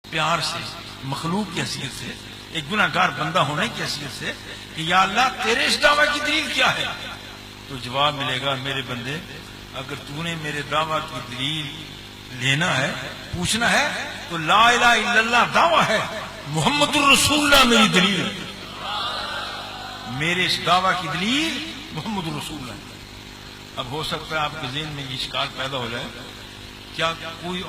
پیار سے، مخلوق کی حیثیت سے، ایک گناہ گار بندہ ہونے کی حیثیت سے کہ یا اللہ تیرے اس دعویٰ کی دلیل کیا ہے، تو جواب ملے گا میرے بندے اگر تو نے میرے دعویٰ کی دلیل لینا ہے، پوچھنا ہے، تو لا الہ الا اللہ دعویٰ ہے، محمد الرسول اللہ میری دلیل ہے، میرے اس دعویٰ کی دلیل محمد الرسول اللہ۔ اب ہو سکتا ہے آپ کے ذہن میں یہ اشکال پیدا ہو جائے، کیا کوئی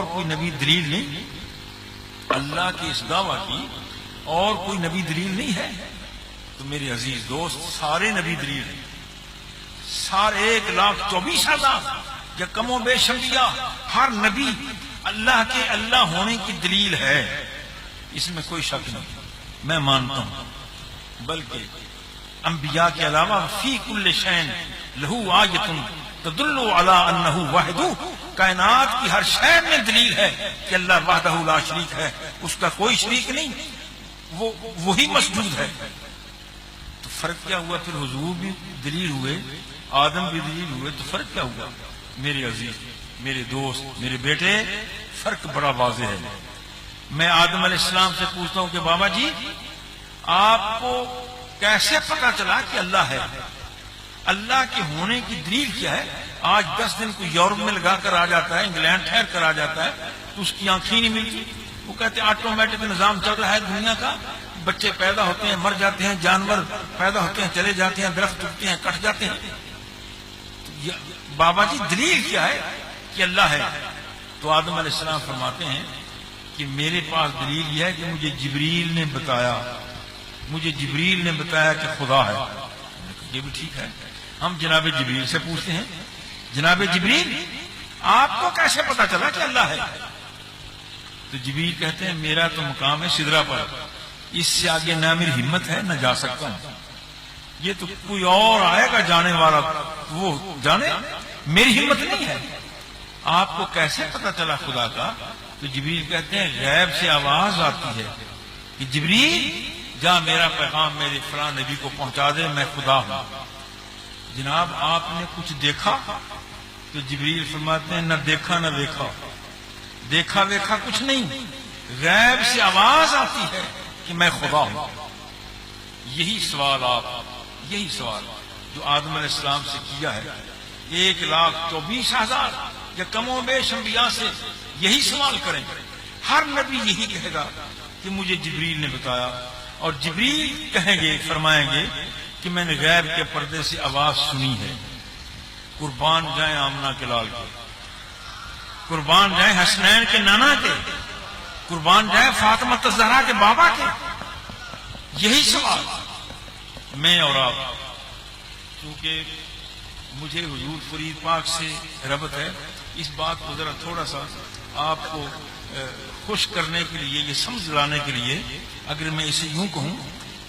کوئی نبی دلیل نہیں؟ اللہ کے اس دعویٰ کی اور کوئی نبی دلیل نہیں ہے؟ تو میرے عزیز دوست سارے نبی دلیل ہیں، سارے 1,24,000 یا کم و بیش انبیاء، ہر نبی اللہ کے اللہ ہونے کی دلیل ہے، اس میں کوئی شک نہیں، میں مانتا ہوں۔ بلکہ انبیاء کے علاوہ فی کل شیء لہ آیۃ تدل علی انہ واحد، کائنات کی ہر شے میں دلیل ہے کہ اللہ وحدہ لا شریک ہے، اس کا کوئی شریک نہیں، وہی مسجود ہے۔ تو فرق کیا ہوا؟ پھر حضور بھی دلیل ہوئے، آدم بھی دلیل ہوئے، تو فرق کیا ہوا؟ میرے عزیز، میرے دوست، میرے بیٹے، فرق بڑا واضح ہے۔ میں آدم علیہ السلام سے پوچھتا ہوں کہ بابا جی آپ کو کیسے پتا چلا کہ اللہ ہے؟ اللہ کے ہونے کی دلیل کیا ہے؟ آج 10 دن کو یورپ میں لگا کر آ جاتا ہے، انگلینڈ ٹھہر کر آ جاتا ہے تو اس کی آنکھیں نہیں ملتی، وہ کہتے ہیں آٹومیٹک نظام چل رہا ہے دنیا کا، بچے پیدا ہوتے ہیں مر جاتے ہیں، جانور پیدا ہوتے ہیں چلے جاتے ہیں، درخت ٹوٹتے ہیں کٹ جاتے ہیں، بابا جی دلیل کیا ہے کہ اللہ ہے؟ تو آدم علیہ السلام فرماتے ہیں کہ میرے پاس دلیل یہ ہے کہ مجھے جبریل نے بتایا کہ خدا ہے۔ یہ بھی ٹھیک ہے، ہم جناب جبریل سے پوچھتے ہیں، جناب جبریل آپ کو کیسے پتا چلا کہ اللہ ہے؟ تو جبریل کہتے ہیں میرا تو مقام ہے سدرہ پر، اس سے آگے نہ میری ہمت ہے نہ جا سکتا ہوں، یہ تو کوئی اور آئے گا جانے والا وہ جانے، میری ہمت نہیں ہے۔ آپ کو کیسے پتا چلا خدا کا؟ تو جبریل کہتے ہیں غیب سے آواز آتی ہے کہ جبریل جا میرا پیغام میرے فلاں نبی کو پہنچا دے، میں خدا ہوں۔ جناب آپ نے کچھ دیکھا؟ تو جبریل فرماتے ہیں نہ دیکھا نہ ویکھا، دیکھا ویکھا کچھ نہیں، غیب سے آواز آتی ہے کہ میں خدا ہوں۔ یہی سوال جو آدم علیہ السلام سے کیا ہے، 1,24,000 یا کم و بیش انبیاء سے یہی سوال کریں، ہر نبی یہی کہے گا کہ مجھے جبریل نے بتایا، اور جبریل کہیں گے، فرمائیں گے کہ میں نے غیب کے پردے سے آواز سنی ہے، قربان جائیں آمنہ کے لال کے، قربان جائیں حسنین کے نانا کے، قربان جائیں فاطمہ الزہرا کے بابا کے۔ یہی سوال میں اور آپ، کیونکہ مجھے حضور فرید پاک سے ربط ہے، اس بات کو ذرا تھوڑا سا آپ کو خوش کرنے کے لیے، یہ سمجھ لانے کے لیے، اگر میں اسے یوں کہوں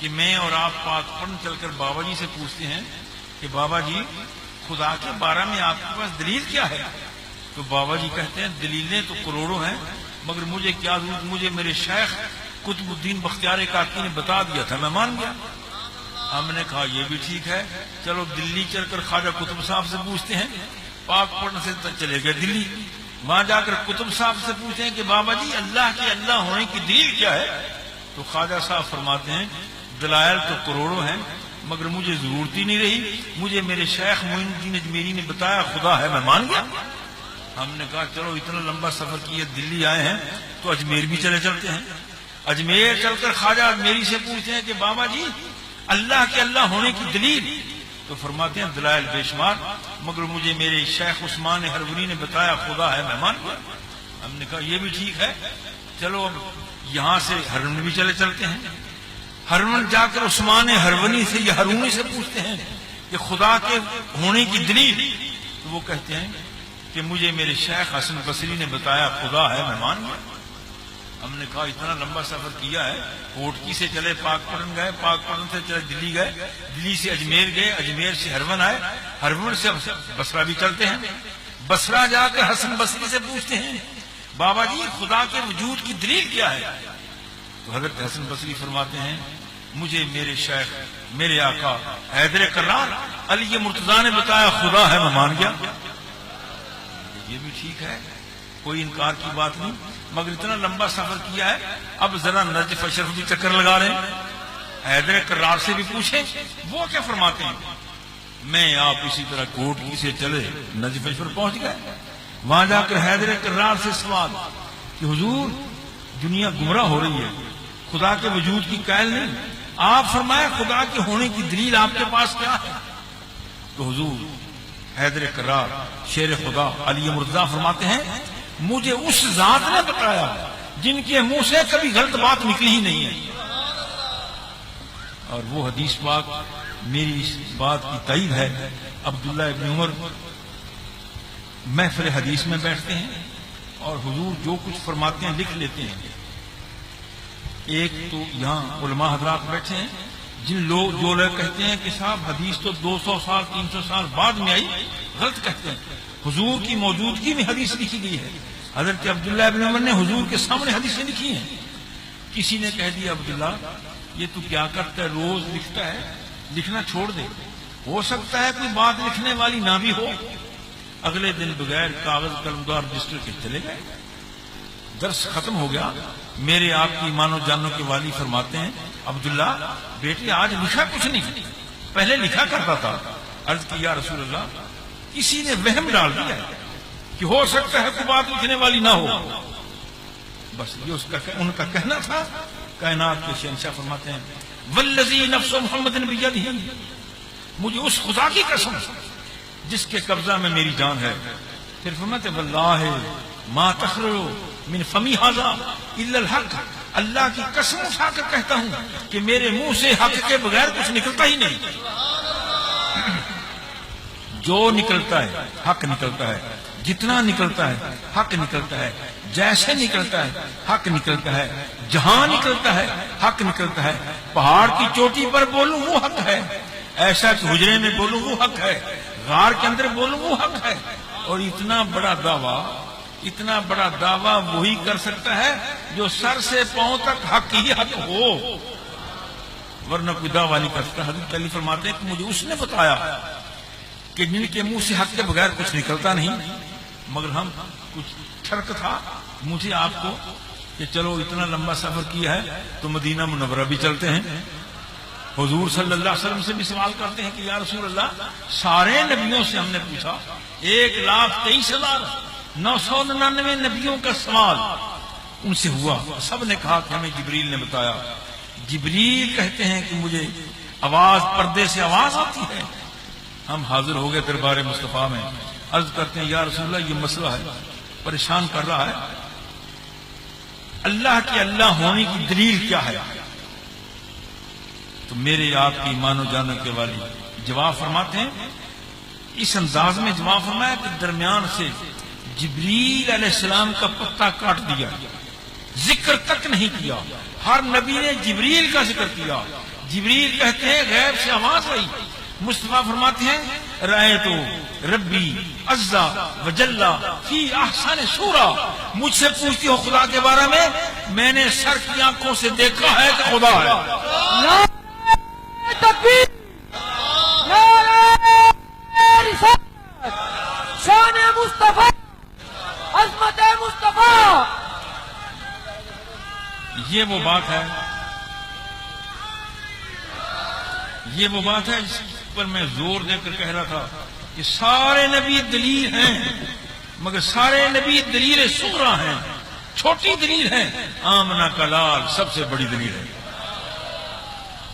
کہ میں اور آپ پاک پڑھ چل کر بابا جی سے پوچھتے ہیں کہ بابا جی خدا کے بارے میں آپ کے پاس دلیل کیا ہے؟ تو بابا جی کہتے ہیں دلیلیں تو کروڑوں ہیں، مگر مجھے کیا ضرورت، مجھے میرے شیخ قطب الدین بختیار کاکی نے بتا دیا تھا، میں مان گیا۔ ہم نے کہا یہ بھی ٹھیک ہے، چلو دلی چل کر خواجہ قطب صاحب سے پوچھتے ہیں، پاک پڑھنے سے چلے گئے دلی، وہاں جا کر قطب صاحب سے پوچھتے ہیں کہ بابا جی اللہ کے اللہ ہونے کی دلیل کیا ہے؟ تو خواجہ صاحب فرماتے ہیں دلائل تو کروڑوں ہیں، مگر مجھے ضرورت ہی نہیں رہی، مجھے میرے شیخ معین الدین اجمیری نے بتایا خدا ہے، میں مان گیا۔ ہم نے کہا چلو اتنا لمبا سفر کیے، دلی آئے ہیں تو اجمیر بھی چلتے ہیں، اجمیر چل کر خواجہ اجمیری سے پوچھتے ہیں کہ بابا جی اللہ کے اللہ ہونے کی دلیل؟ تو فرماتے ہیں دلائل بے شمار، مگر مجھے میرے شیخ عثمان ہرونی نے بتایا خدا ہے، میں مان گیا۔ ہم نے کہا یہ بھی ٹھیک ہے، چلو اب یہاں سے ہرون بھی چلتے ہیں، ہرون جا کر عثمان ہرونی سے یا ہرونی سے پوچھتے ہیں کہ خدا کے ہونے کی دلیل؟ تو وہ کہتے ہیں کہ مجھے میرے شیخ حسن بصری نے بتایا خدا ہے، میں مان گیا۔ ہم نے کہا اتنا لمبا سفر کیا ہے، کوٹکی سے چلے پاک پٹن گئے، پاک پٹن سے چلے دلی گئے، دلی سے اجمیر گئے، اجمیر سے ہرون آئے، ہرون سے بصرہ بھی چلتے ہیں، بصرہ جا کر حسن بصری سے پوچھتے ہیں بابا جی خدا کے وجود کی دلیل کیا ہے؟ تو حضرت حسن بصری فرماتے ہیں مجھے میرے شیخ میرے آقا حیدر کرار علی مرتضیٰ نے بتایا خدا ہے، میں مان گیا۔ یہ بھی ٹھیک ہے، کوئی انکار کی بات نہیں، مگر اتنا لمبا سفر کیا ہے، اب ذرا نجف اشرف بھی چکر لگا رہے ہیں، حیدر کرار سے بھی پوچھیں وہ کیا فرماتے ہیں۔ میں آپ اسی طرح کوٹکی سے چلے نجف اشرف پہنچ گئے، وہاں جا کر حیدر کرار سے سوال کہ حضور دنیا گمراہ ہو رہی ہے، خدا کے وجود کی قائل نہیں، آپ فرمایا خدا کے ہونے کی دلیل آپ کے پاس کیا ہے؟ تو حضور حیدر کرار شیر خدا علی مرتضیٰ فرماتے ہیں مجھے اس ذات نے بتایا جن کے منہ سے کبھی غلط بات نکلی ہی نہیں ہے، اور وہ حدیث پاک میری اس بات کی تائید ہے۔ عبداللہ ابن عمر محفل حدیث میں بیٹھتے ہیں اور حضور جو کچھ فرماتے ہیں لکھ لیتے ہیں۔ ایک تو یہاں علماء حضرات بیٹھے ہیں جو لوگ کہتے ہیں کہ صاحب حدیث تو 200 سال 300 سال بعد میں آئی، غلط کہتے ہیں، حضور کی موجودگی میں حدیث لکھی گئی ہے۔ حضرت عبداللہ ابن عمر نے حضور کے سامنے حدیثیں لکھی ہیں۔ کسی نے کہہ دیا عبداللہ یہ تو کیا کرتا ہے، روز لکھتا ہے، لکھنا چھوڑ دے، ہو سکتا ہے کوئی بات لکھنے والی نہ بھی ہو۔ اگلے دن بغیر کاغذ قلم و رجسٹر کے چلے گئے، درس ختم ہو گیا۔ میرے آپ کی مانو جانو کے والی فرماتے ہیں عبداللہ بیٹے آج لکھا کچھ نہیں، پہلے لکھا کرتا تھا۔ عرض کی یا رسول اللہ کسی نے وہم ڈال دیا ہے کہ ہو سکتا ہے کوئی بات لکھنے والی نہ ہو، بس یہ ان کا کہنا تھا۔ کائنات کے شہنشاہ فرماتے ہیں والذی نفس محمد بیدہ، مجھے اس خدا کی قسم جس کے قبضہ میں میری جان ہے۔ پھر فرماتے واللہ ما تخرج من فمی ھذا الا الحق، اللہ کی قسم اٹھا کر کہتا ہوں کہ میرے منہ سے حق کے بغیر کچھ نکلتا ہی نہیں، جو نکلتا ہے حق نکلتا ہے، جتنا نکلتا ہے حق نکلتا ہے، جیسے نکلتا ہے حق نکلتا ہے، جہاں نکلتا ہے حق نکلتا ہے۔ پہاڑ کی چوٹی پر بولوں وہ حق ہے، ایسا کہ حجرے میں بولوں وہ حق ہے، غار کے اندر بولوں وہ حق ہے۔ اور اتنا بڑا دعویٰ وہی کر سکتا ہے جو سر سے پاؤں تک حق ہی حق ہو، ورنہ کوئی دعویٰ نہیں کر سکتا۔ حضرت علی فرماتے ہیں کہ مجھے اس نے بتایا کہ جن کے منہ سے حق کے بغیر کچھ نکلتا نہیں، مگر ہم کچھ ٹھرک تھا مجھے آپ کو کہ چلو اتنا لمبا سفر کیا ہے تو مدینہ منورہ بھی چلتے ہیں۔ حضور صلی اللہ علیہ وسلم سے بھی سوال کرتے ہیں کہ یا رسول اللہ سارے نبیوں سے ہم نے پوچھا، 1,23,999 نبیوں کا سوال ان سے ہوا، سب نے کہا کہ ہمیں جبریل نے بتایا۔ جبریل کہتے ہیں کہ مجھے آواز پردے سے آواز آتی ہے، ہم حاضر ہو گئے دربار مصطفیٰ میں، عرض کرتے ہیں یا رسول اللہ یہ مسئلہ ہے پریشان کر رہا ہے، اللہ کے اللہ ہونے کی دلیل کیا ہے؟ تو میرے آپ کی مانو جانو کے والی جواب فرماتے ہیں، اس انداز میں جواب فرمایا کہ درمیان سے جبریل علیہ السلام کا پتہ کاٹ دیا، ذکر تک نہیں کیا، ہر نبی نے جبریل کا ذکر کیا۔ جبریل کہتے ہیں غیب سے آواز آئی، مصطفیٰ فرماتے ہیں رأیتو ربی عز وجل فی احسن صورہ، مجھ سے پوچھتی ہو خدا کے بارے میں نے سر کی آنکھوں سے دیکھا ہے کہ خدا ہے۔ تکبیر، نعرہ رسالت، شان مصطفیٰ، عظمت مصطفیٰ۔ یہ وہ بات ہے جس پر میں زور دے کر کہہ رہا تھا کہ سارے نبی دلیل ہیں، مگر سارے نبی دلیل صغریٰ ہیں، چھوٹی دلیل ہے، آمنہ کا لال سب سے بڑی دلیل ہے۔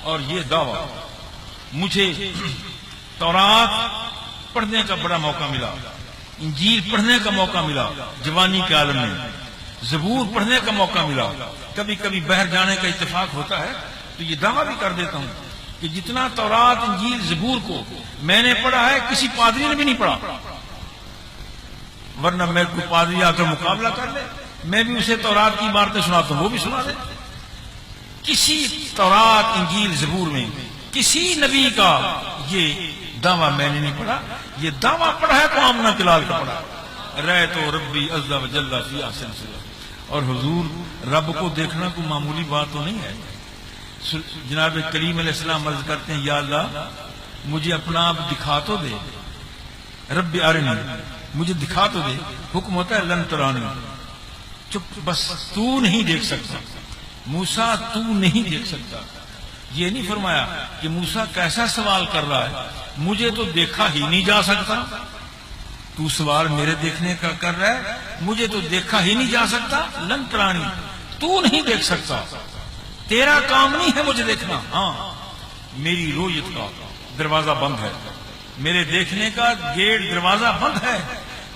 اور یہ دعویٰ مجھے تورات پڑھنے کا بڑا موقع ملا، انجیل پڑھنے کا موقع ملا جوانی کے عالم میں، زبور پڑھنے کا موقع ملا، کبھی کبھی باہر جانے کا اتفاق ہوتا ہے تو یہ دعویٰ بھی کر دیتا ہوں کہ جتنا تورات انجیل زبور کو میں نے پڑھا ہے کسی پادری نے بھی نہیں پڑھا، ورنہ میں کوئی پادری آ کر مقابلہ کر لے میں بھی اسے تورات کی عبارتیں سناتا ہوں وہ بھی سنا دے۔ کسی تورات انجیل زبور میں کسی نبی کا یہ دعویٰ میں نے نہیں پڑھا، یہ دعویٰ پڑھا ہے تو آمنہ کے لال کا پڑھا، رأیت ربی عز وجل فی احسن صورہ۔ اور حضور رب کو دیکھنا کوئی معمولی بات تو نہیں ہے۔ جناب کریم علیہ السلام عرض کرتے ہیں یا اللہ مجھے اپنا آپ دکھا تو دے، رب ارنی مجھے دکھا تو دے. حکم ہوتا ہے لن ترانی، چپ، بس تو نہیں دیکھ سکتا موسیٰ، تو نہیں دیکھ سکتا. یہ نہیں فرمایا کہ موسیٰ کیسا سوال کر رہا ہے، مجھے تو دیکھا ہی نہیں جا سکتا. تو سوال میرے دیکھنے کا کر رہا ہے، مجھے تو دیکھا ہی نہیں جا سکتا. لن ترانی، تو نہیں دیکھ سکتا، تیرا کام نہیں ہے مجھے دیکھنا. ہاں میری رویت کا دروازہ بند ہے، میرے دیکھنے کا گیٹ دروازہ بند ہے.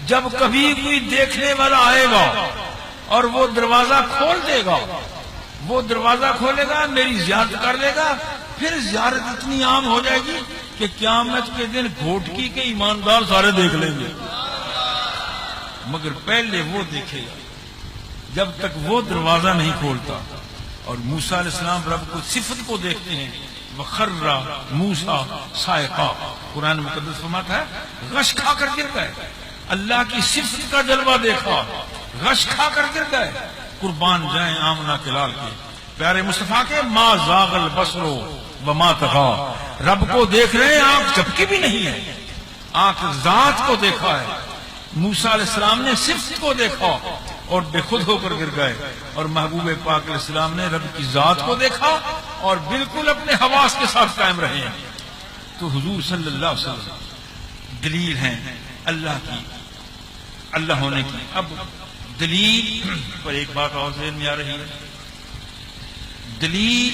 جب کبھی کوئی دیکھنے والا آئے گا اور وہ دروازہ کھول دے گا، وہ دروازہ کھولے گا، میری زیارت کر لے گا، پھر زیارت اتنی عام ہو جائے گی کہ قیامت کے دن گھوٹکی کے ایماندار سارے دیکھ لیں گے. مگر پہلے وہ دیکھے گا جب تک وہ دروازہ نہیں کھولتا. اور موسیٰ علیہ السلام رب کو صفت کو دیکھتے ہیں. وَخَرَّ مُوسَىٰ صَاعِقًا، قرآن مقدس فرماتا ہے غش کھا کر گر گئے. اللہ کی صفت کا جلوہ دیکھا، غش کھا کر گر گئے. قربان جائیں آمنہ کے لال کے پیارے مصطفیٰ کے. ما زاغ البصر وما طغى، رب کو دیکھ رہے ہیں، آنکھ جھپکی بھی نہیں ہے، آنکھ ذات کو دیکھا ہے. موسیٰ علیہ السلام نے صفت کو دیکھا اور بے خود ہو کر گر گئے، اور محبوب پاک علیہ السلام نے رب کی ذات کو دیکھا اور بالکل اپنے حواس کے ساتھ قائم رہے ہیں. تو حضور صلی اللہ علیہ وسلم دلیل ہیں اللہ کی، اللہ ہونے کی. اب دلیل پر ایک بات اور ذہن میں آ رہی ہے، دلیل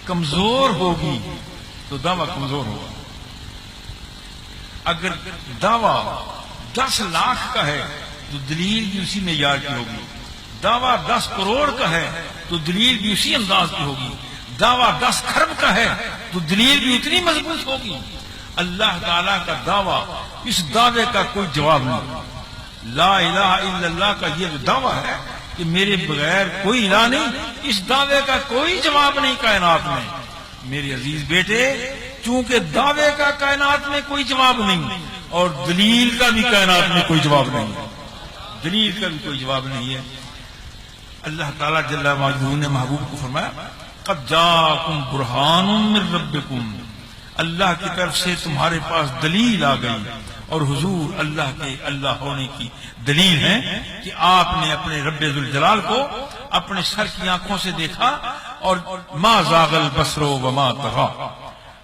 کمزور ہوگی تو دعویٰ کمزور ہوگا. اگر دعویٰ 10 لاکھ کا ہے تو دلیل بھی اسی معیار کی ہوگی. دعویٰ 10 کروڑ کا ہے تو دلیل بھی اسی انداز کی ہوگی. دعویٰ 10 کھرب کا ہے تو دلیل بھی اتنی مضبوط ہوگی. اللہ تعالیٰ کا دعویٰ، اس دعوے کا کوئی جواب نہیں. لا الہ الا اللہ کا یہ جو دعویٰ ہے کہ میرے بغیر کوئی الہ نہیں، اس دعوے کا کوئی جواب نہیں کائنات میں. میرے عزیز بیٹے، چونکہ دعوے کا کائنات میں کوئی جواب نہیں اور دلیل کا بھی کائنات میں کوئی جواب نہیں، دلیل کا بھی کوئی جواب نہیں ہے. اللہ تعالیٰ جل مجدہ نے محبوب کو فرمایا قد جاءکم برہان من ربکم، اللہ کی طرف سے تمہارے پاس دلیل آ گئی. اور حضور اللہ کے اللہ ہونے کی دلیل ہے کہ آپ نے اپنے رب ذوالجلال کو اپنے سر کی آنکھوں سے دیکھا اور ما زاغ البصر وما طغى.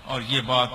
اور یہ بات